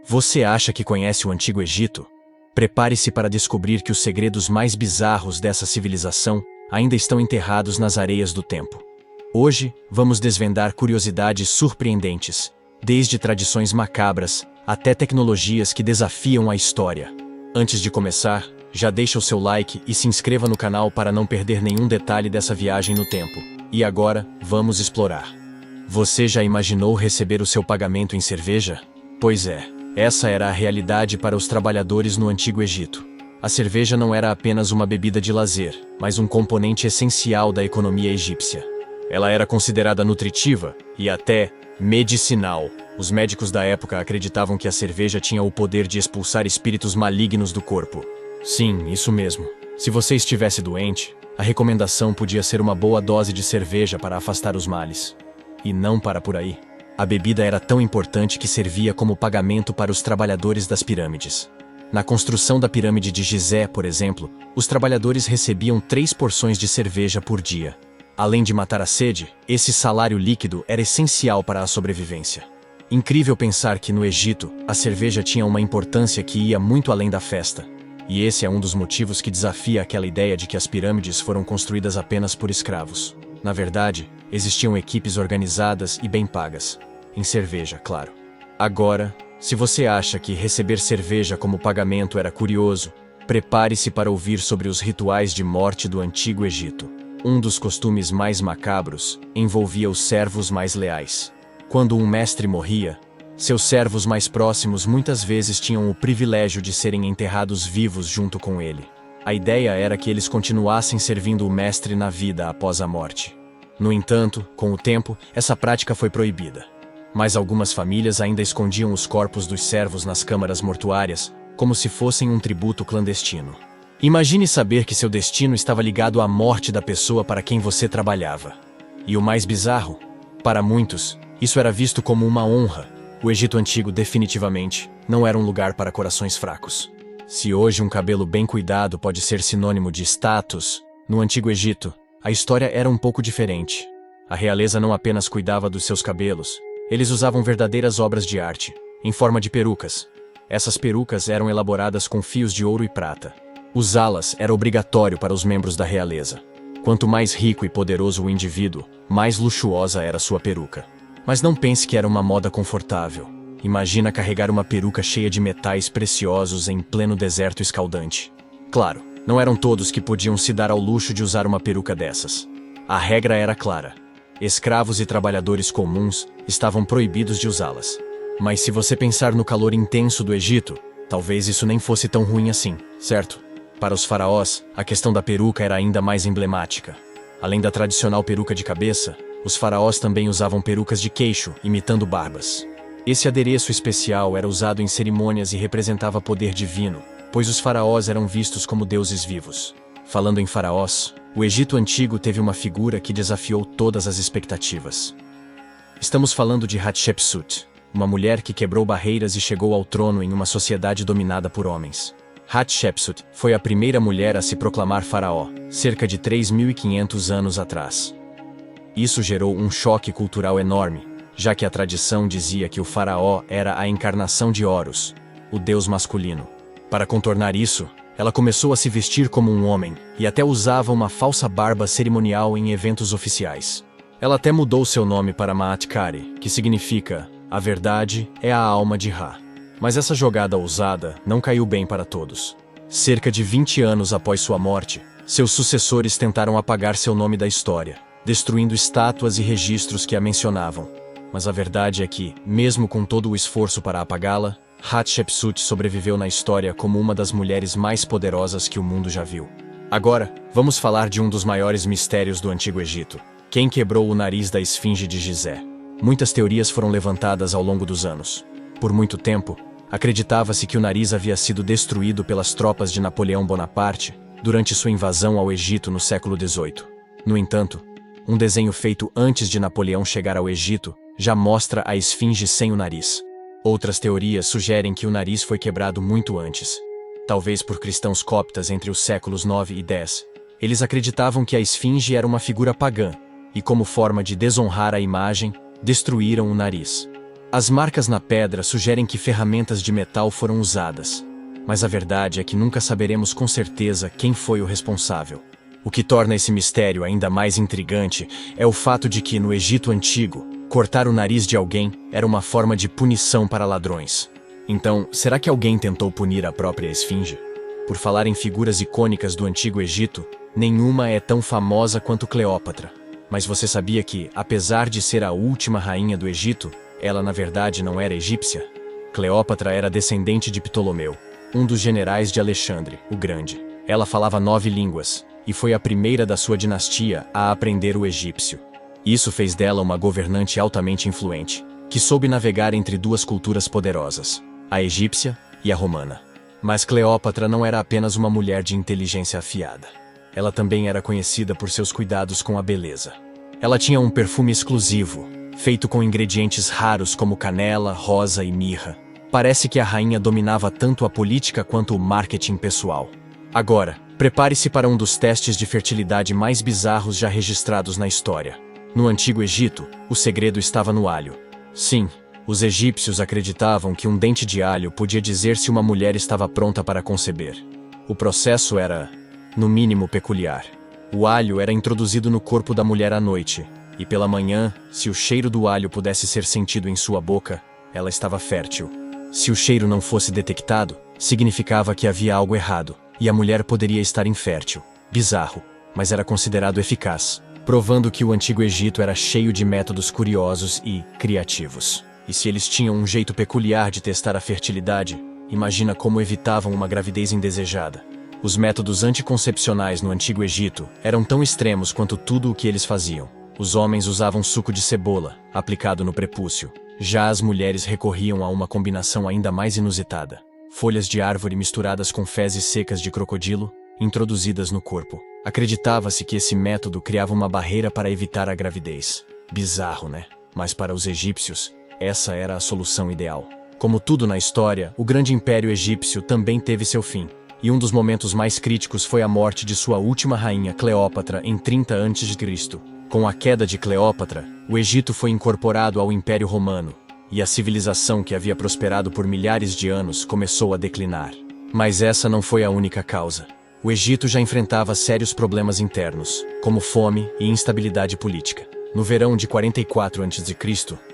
Você acha que conhece o Antigo Egito? Prepare-se para descobrir que os segredos mais bizarros dessa civilização ainda estão enterrados nas areias do tempo. Hoje, vamos desvendar curiosidades surpreendentes, desde tradições macabras até tecnologias que desafiam a história. Antes de começar, já deixa o seu like e se inscreva no canal para não perder nenhum detalhe dessa viagem no tempo. E agora, vamos explorar. Você já imaginou receber o seu pagamento em cerveja? Pois é, essa era a realidade para os trabalhadores no Antigo Egito. A cerveja não era apenas uma bebida de lazer, mas um componente essencial da economia egípcia. Ela era considerada nutritiva e até medicinal. Os médicos da época acreditavam que a cerveja tinha o poder de expulsar espíritos malignos do corpo. Sim, isso mesmo. Se você estivesse doente, a recomendação podia ser uma boa dose de cerveja para afastar os males. E não para por aí. A bebida era tão importante que servia como pagamento para os trabalhadores das pirâmides. Na construção da pirâmide de Gizé, por exemplo, os trabalhadores recebiam 3 porções de cerveja por dia. Além de matar a sede, esse salário líquido era essencial para a sobrevivência. Incrível pensar que no Egito, a cerveja tinha uma importância que ia muito além da festa. E esse é um dos motivos que desafia aquela ideia de que as pirâmides foram construídas apenas por escravos. Na verdade, existiam equipes organizadas e bem pagas. Em cerveja, claro. Agora, se você acha que receber cerveja como pagamento era curioso, prepare-se para ouvir sobre os rituais de morte do Antigo Egito. Um dos costumes mais macabros envolvia os servos mais leais. Quando um mestre morria, seus servos mais próximos muitas vezes tinham o privilégio de serem enterrados vivos junto com ele. A ideia era que eles continuassem servindo o mestre na vida após a morte. No entanto, com o tempo, essa prática foi proibida. Mas algumas famílias ainda escondiam os corpos dos servos nas câmaras mortuárias, como se fossem um tributo clandestino. Imagine saber que seu destino estava ligado à morte da pessoa para quem você trabalhava. E o mais bizarro? Para muitos, isso era visto como uma honra. O Egito Antigo definitivamente não era um lugar para corações fracos. Se hoje um cabelo bem cuidado pode ser sinônimo de status, no Antigo Egito, a história era um pouco diferente. A realeza não apenas cuidava dos seus cabelos, eles usavam verdadeiras obras de arte, em forma de perucas. Essas perucas eram elaboradas com fios de ouro e prata. Usá-las era obrigatório para os membros da realeza. Quanto mais rico e poderoso o indivíduo, mais luxuosa era sua peruca. Mas não pense que era uma moda confortável. Imagina carregar uma peruca cheia de metais preciosos em pleno deserto escaldante. Claro, não eram todos que podiam se dar ao luxo de usar uma peruca dessas. A regra era clara. Escravos e trabalhadores comuns estavam proibidos de usá-las. Mas se você pensar no calor intenso do Egito, talvez isso nem fosse tão ruim assim, certo? Para os faraós, a questão da peruca era ainda mais emblemática. Além da tradicional peruca de cabeça, os faraós também usavam perucas de queixo, imitando barbas. Esse adereço especial era usado em cerimônias e representava poder divino, pois os faraós eram vistos como deuses vivos. Falando em faraós, o Egito Antigo teve uma figura que desafiou todas as expectativas. Estamos falando de Hatshepsut, uma mulher que quebrou barreiras e chegou ao trono em uma sociedade dominada por homens. Hatshepsut foi a primeira mulher a se proclamar faraó, cerca de 3.500 anos atrás. Isso gerou um choque cultural enorme, já que a tradição dizia que o faraó era a encarnação de Horus, o deus masculino. Para contornar isso, ela começou a se vestir como um homem e até usava uma falsa barba cerimonial em eventos oficiais. Ela até mudou seu nome para Maatkari, que significa "a verdade é a alma de Ra". Mas essa jogada ousada não caiu bem para todos. Cerca de 20 anos após sua morte, seus sucessores tentaram apagar seu nome da história, destruindo estátuas e registros que a mencionavam. Mas a verdade é que, mesmo com todo o esforço para apagá-la, Hatshepsut sobreviveu na história como uma das mulheres mais poderosas que o mundo já viu. Agora, vamos falar de um dos maiores mistérios do Antigo Egito. Quem quebrou o nariz da esfinge de Gizé? Muitas teorias foram levantadas ao longo dos anos. Por muito tempo, acreditava-se que o nariz havia sido destruído pelas tropas de Napoleão Bonaparte durante sua invasão ao Egito no século XVIII. No entanto, um desenho feito antes de Napoleão chegar ao Egito já mostra a esfinge sem o nariz. Outras teorias sugerem que o nariz foi quebrado muito antes. Talvez por cristãos coptas entre os séculos 9 e 10. Eles acreditavam que a esfinge era uma figura pagã, e como forma de desonrar a imagem, destruíram o nariz. As marcas na pedra sugerem que ferramentas de metal foram usadas, mas a verdade é que nunca saberemos com certeza quem foi o responsável. O que torna esse mistério ainda mais intrigante é o fato de que, no Egito Antigo, cortar o nariz de alguém era uma forma de punição para ladrões. Então, será que alguém tentou punir a própria esfinge? Por falar em figuras icônicas do Antigo Egito, nenhuma é tão famosa quanto Cleópatra. Mas você sabia que, apesar de ser a última rainha do Egito, ela na verdade não era egípcia? Cleópatra era descendente de Ptolomeu, um dos generais de Alexandre, o Grande. Ela falava 9 línguas, e foi a primeira da sua dinastia a aprender o egípcio. Isso fez dela uma governante altamente influente, que soube navegar entre duas culturas poderosas, a egípcia e a romana. Mas Cleópatra não era apenas uma mulher de inteligência afiada. Ela também era conhecida por seus cuidados com a beleza. Ela tinha um perfume exclusivo, feito com ingredientes raros como canela, rosa e mirra. Parece que a rainha dominava tanto a política quanto o marketing pessoal. Agora, prepare-se para um dos testes de fertilidade mais bizarros já registrados na história. No Antigo Egito, o segredo estava no alho. Sim, os egípcios acreditavam que um dente de alho podia dizer se uma mulher estava pronta para conceber. O processo era, no mínimo, peculiar. O alho era introduzido no corpo da mulher à noite, e pela manhã, se o cheiro do alho pudesse ser sentido em sua boca, ela estava fértil. Se o cheiro não fosse detectado, significava que havia algo errado, e a mulher poderia estar infértil. Bizarro, mas era considerado eficaz, provando que o Antigo Egito era cheio de métodos curiosos e criativos. E se eles tinham um jeito peculiar de testar a fertilidade, imagina como evitavam uma gravidez indesejada. Os métodos anticoncepcionais no Antigo Egito eram tão extremos quanto tudo o que eles faziam. Os homens usavam suco de cebola, aplicado no prepúcio. Já as mulheres recorriam a uma combinação ainda mais inusitada: folhas de árvore misturadas com fezes secas de crocodilo, introduzidas no corpo. Acreditava-se que esse método criava uma barreira para evitar a gravidez. Bizarro, né? Mas para os egípcios, essa era a solução ideal. Como tudo na história, o grande império egípcio também teve seu fim. E um dos momentos mais críticos foi a morte de sua última rainha, Cleópatra, em 30 a.C. Com a queda de Cleópatra, o Egito foi incorporado ao Império Romano, e a civilização que havia prosperado por milhares de anos começou a declinar. Mas essa não foi a única causa. O Egito já enfrentava sérios problemas internos, como fome e instabilidade política. No verão de 44 a.C.,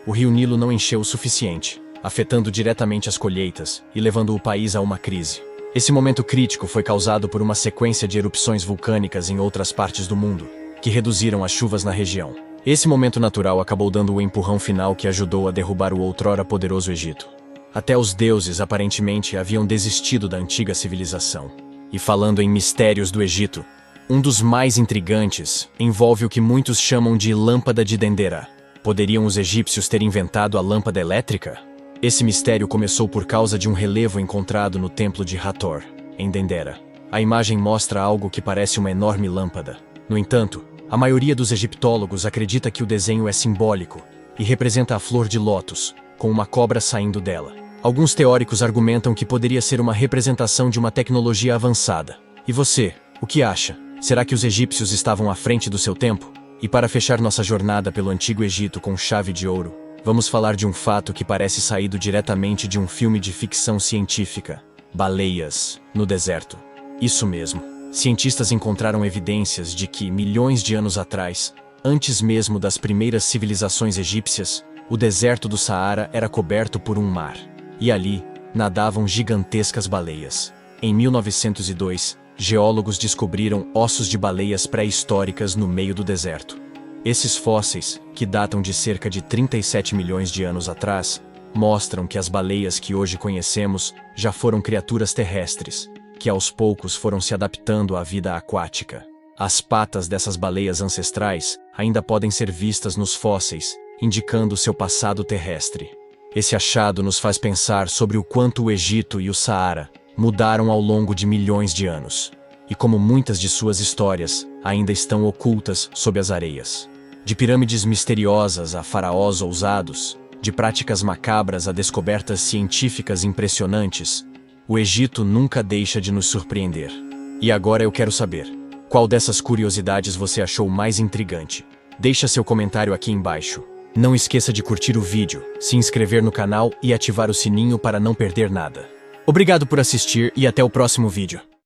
o rio Nilo não encheu o suficiente, afetando diretamente as colheitas e levando o país a uma crise. Esse momento crítico foi causado por uma sequência de erupções vulcânicas em outras partes do mundo, que reduziram as chuvas na região. Esse momento natural acabou dando o empurrão final que ajudou a derrubar o outrora poderoso Egito. Até os deuses aparentemente haviam desistido da antiga civilização. E falando em mistérios do Egito, um dos mais intrigantes envolve o que muitos chamam de lâmpada de Dendera. Poderiam os egípcios ter inventado a lâmpada elétrica? Esse mistério começou por causa de um relevo encontrado no templo de Hathor, em Dendera. A imagem mostra algo que parece uma enorme lâmpada. No entanto, a maioria dos egiptólogos acredita que o desenho é simbólico e representa a flor de lótus, com uma cobra saindo dela. Alguns teóricos argumentam que poderia ser uma representação de uma tecnologia avançada. E você, o que acha? Será que os egípcios estavam à frente do seu tempo? E para fechar nossa jornada pelo Antigo Egito com chave de ouro, vamos falar de um fato que parece saído diretamente de um filme de ficção científica: baleias no deserto. Isso mesmo. Cientistas encontraram evidências de que, milhões de anos atrás, antes mesmo das primeiras civilizações egípcias, o deserto do Saara era coberto por um mar. E ali, nadavam gigantescas baleias. Em 1902, geólogos descobriram ossos de baleias pré-históricas no meio do deserto. Esses fósseis, que datam de cerca de 37 milhões de anos atrás, mostram que as baleias que hoje conhecemos já foram criaturas terrestres, que aos poucos foram se adaptando à vida aquática. As patas dessas baleias ancestrais ainda podem ser vistas nos fósseis, indicando seu passado terrestre. Esse achado nos faz pensar sobre o quanto o Egito e o Saara mudaram ao longo de milhões de anos, e como muitas de suas histórias ainda estão ocultas sob as areias. De pirâmides misteriosas a faraós ousados, de práticas macabras a descobertas científicas impressionantes, o Egito nunca deixa de nos surpreender. E agora eu quero saber, qual dessas curiosidades você achou mais intrigante? Deixa seu comentário aqui embaixo. Não esqueça de curtir o vídeo, se inscrever no canal e ativar o sininho para não perder nada. Obrigado por assistir e até o próximo vídeo.